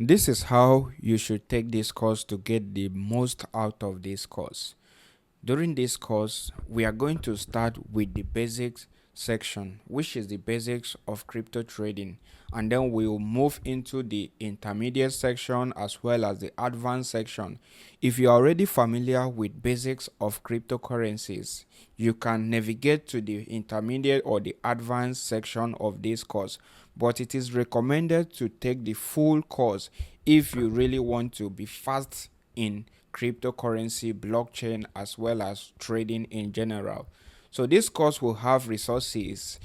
This is how you should take this course to get the most out of this course. During this course, we are going to start with the basics section, which is the basics of crypto trading, and then we'll move into the intermediate section as well as the advanced section. If you're already familiar with basics of cryptocurrencies, you can navigate to the intermediate or the advanced section of this course, but it is recommended to take the full course if you really want to be fast in cryptocurrency, blockchain, as well as trading in general. So this course will have resources,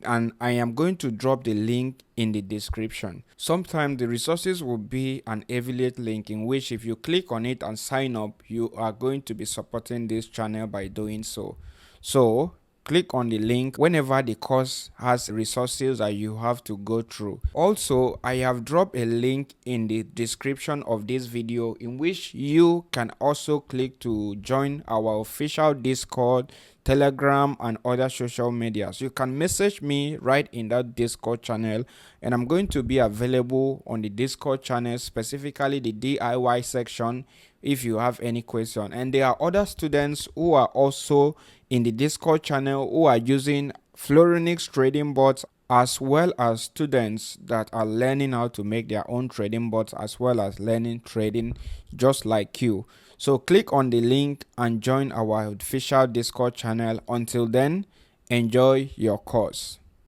and I am going to drop the link in the description. Sometimes the resources will be an affiliate link in which if you click on it and sign up, you are going to be supporting this channel by doing so. So click on the link whenever the course has resources that you have to go through. Also, I have dropped a link in the description of this video in which you can also click to join our official Discord, Telegram, and other social medias. You can message me right in that Discord channel, and I'm going to be available on the Discord channel, specifically the DIY section, if you have any question. And there are other students who are also in the Discord channel who are using Fluronix trading bots, as well as students that are learning how to make their own trading bots as well as learning trading just like you. So click on the link and join our official Discord channel. Until then, enjoy your course.